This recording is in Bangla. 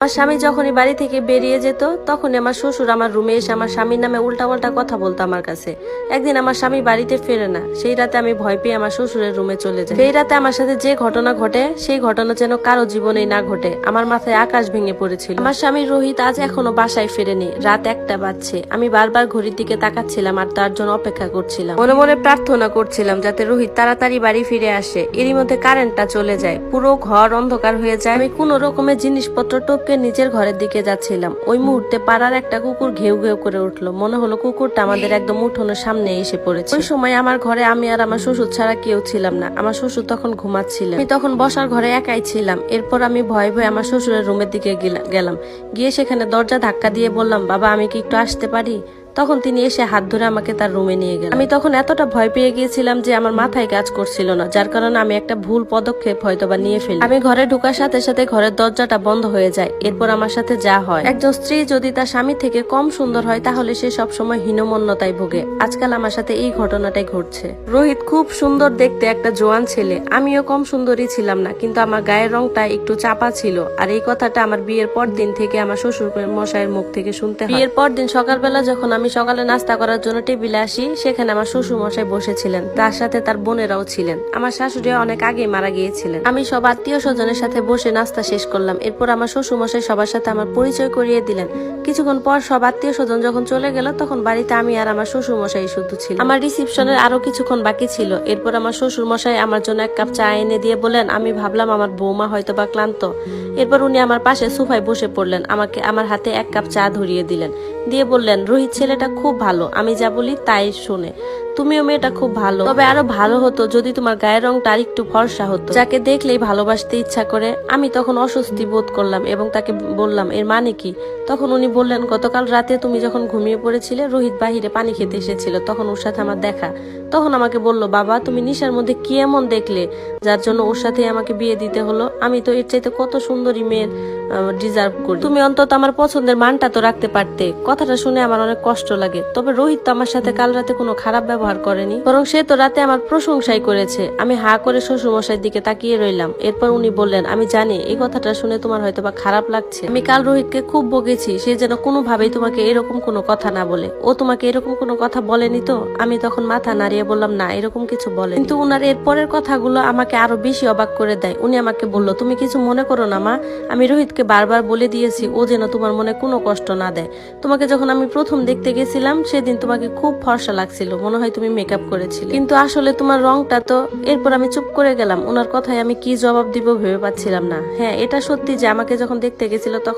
আমার স্বামী যখনই বাড়ি থেকে বেরিয়ে যেত তখনই আমার শ্বশুর আমার রুমে এসে আমার স্বামীর নামে উল্টাপাল্টা কথা বলতো আমার কাছে। একদিন আমার স্বামী বাড়িতে ফেরে না, সেই রাতে আমি ভয় পেয়ে আমার শ্বশুরের রুমে চলে যাই। সেই রাতে আমার সাথে যে ঘটনা ঘটে সেই ঘটনা যেন কারো জীবনেই না ঘটে। আমার মাথায় আকাশ ভেঙে পড়েছিল। আমার স্বামী রোহিত আজ এখনো বাসায় ফেরেনি। রাত 1টা বাজছে। আমি বারবার ঘড়ির দিকে তাকাচ্ছিলাম আর তার জন্য অপেক্ষা করছিলাম। মনে মনে প্রার্থনা করছিলাম যাতে রোহিত তাড়াতাড়ি বাড়ি ফিরে আসে। এরই মধ্যে কারেন্টটা চলে যায়, পুরো ঘর অন্ধকার হয়ে যায়। আমি কোনো রকমের জিনিসপত্র নিজের ঘরের দিকে যাচ্ছিলাম। ওই মুহূর্তে পাড়ার একটা কুকুর ঘেউ ঘেউ করে উঠলো। মনে হলো কুকুরটা আমাদের একদম উঠোনের সামনে এসে পড়েছে। ওই সময় আমার ঘরে আমি আর আমার শ্বশুর ছাড়া কেউ ছিলাম না। আমার শ্বশুর তখন ঘুমাচ্ছিলেন। আমি তখন বসার ঘরে একাই ছিলাম। এরপর আমি ভয়ে ভয়ে আমার শ্বশুরের রুমের দিকে গেলাম। গিয়ে সেখানে দরজা ধাক্কা দিয়ে বললাম, বাবা আমি কি একটু আসতে পারি? তখন তিনি এসে হাত ধরে আমাকে তার রুমে নিয়ে গেলেন। আমি তখন এতটা ভয় পেয়ে গিয়েছিলাম যে আমার মাথায় কাজ করছিল না, যার কারণে আমি একটা ভুল পদক্ষেপ হয়তোবা নিয়ে ফেলি। আমি ঘরে ঢোকার সাথে সাথে ঘরের দরজাটা বন্ধ হয়ে যায়। এরপর আমার সাথে যা হয়, একজন স্ত্রী যদি তার স্বামী থেকে কম সুন্দর হয় তাহলে সে সবসময় হীনমন্যতায় ভোগে। আজকাল আমার সাথে এই ঘটনাটাই ঘটছে। রোহিত খুব সুন্দর দেখতে একটা জোয়ান ছেলে। আমিও কম সুন্দরী ছিলাম না, কিন্তু আমার গায়ের রংটা একটু চাপা ছিল। আর এই কথাটা আমার বিয়ের পর দিন থেকে আমার শ্বশুর মশাইয়ের মুখ থেকে শুনতে হয়। বিয়ের পর দিন সকালবেলা যখন আমি সকালে নাস্তা করার জন্য টেবিলে আসি, সেখানে আমার শ্বশুর মশাই বসেছিলেন, তার সাথে তার বোনেরাও ছিলেন। আমার শাশুড়ি অনেক আগে মারা গিয়েছিলেন। আমি সব আত্মীয় স্বজনের সাথে বসে নাস্তা শেষ করলাম। এরপর আমার শ্বশুর মশাই সবার সাথে আমার পরিচয় করিয়ে দিলেন। কিছুক্ষণ পর সব আত্মীয় স্বজন যখন চলে গেল তখন বাড়িতে আমি আর আমার শ্বশুর মশাই শুধু ছিল। আমার রিসিপশনের আরো কিছুক্ষণ বাকি ছিল। এরপর আমার শ্বশুর মশাই আমার জন্য 1 কাপ চা এনে দিয়ে বলেন, আমি ভাবলাম আমার বৌমা হয়তো বা ক্লান্ত। এরপর উনি আমার পাশে সোফায় বসে পড়লেন, আমাকে আমার হাতে 1 কাপ চা ধরিয়ে দিলেন, দিয়ে বললেন, রোহিত ছেলেটা খুব ভালো, আমি যা বলি তাই শুনে। তুমিও মেয়েটা খুব ভালো, তবে আরো ভালো হতো যদি তোমার গায়ের রংটা আর একটু ফর্সা হতো, যাকে দেখলেই ভালোবাসতে ইচ্ছা করে। আমি তখন অস্বস্তি বোধ করলাম এবং তাকে বললাম, এর মানে কি? তখন উনি বললেন, গতকাল রাতে তুমি যখন ঘুমিয়ে পড়েছিলে রোহিত বাহিরে পানি খেতে এসেছিল, তখন ওর সাথে আমার দেখা। তখন আমাকে বলল, বাবা তুমি নিশার মধ্যে কি এমন দেখলে যার জন্য ওর সাথে আমাকে বিয়ে দিতে হলো? আমি তো এর চাইতে কত সুন্দরী মেয়ের ডিজার্ভ করি। তুমি অন্তত আমার পছন্দের মানটা তো রাখতে পারতে। কথাটা শুনে আমার অনেক কষ্ট লাগে। তবে রোহিত তো আমার সাথে কাল রাতে কোনো খারাপ ব্যবহার করেনি, বরং সে তো রাতে আমার প্রশংসাই করেছে। আমি হা করে শ্বশুর মশাইয়ের দিকে তাকিয়ে রইলাম। এরপর উনি বললেন, আমি জানি এই কথাটা শুনে তোমার হয়তো বা খারাপ লাগছে। আমি কাল রোহিতকে খুব বকেছি, সে যেন কোনোভাবেই তোমাকে এরকম কোনো কথা না বলে। ও তোমাকে এরকম কোনো কথা বলেনি তো? আমি তখন মাথা নাড়িয়ে বললাম, না এরকম কিছু বলে। কিন্তু উনার এরপরের কথাগুলো আমাকে আরো বেশি অবাক করে দেয়। উনি আমাকে বলল, তুমি কিছু মনে করো না মা, আমি রোহিতকে বারবার বলে দিয়েছি ও যেন তোমার মনে কোনো কষ্ট না দেয়। তোমাকে যখন আমি প্রথম দেখতে গেছিলাম সেদিন তোমাকে খুব ফর্সা লাগছিল, মনে হয় তুমি মেকআপ করেছিলে, কিন্তু আসলে তোমার রংটা তো। এরপর আমি চুপ করে গেলাম। ওনার কথায় আমি কি জবাব দিব ভেবে পাচ্ছিলাম না। হ্যাঁ এটা সত্যি যে আমাকে যখন দেখতে গেছিল তখন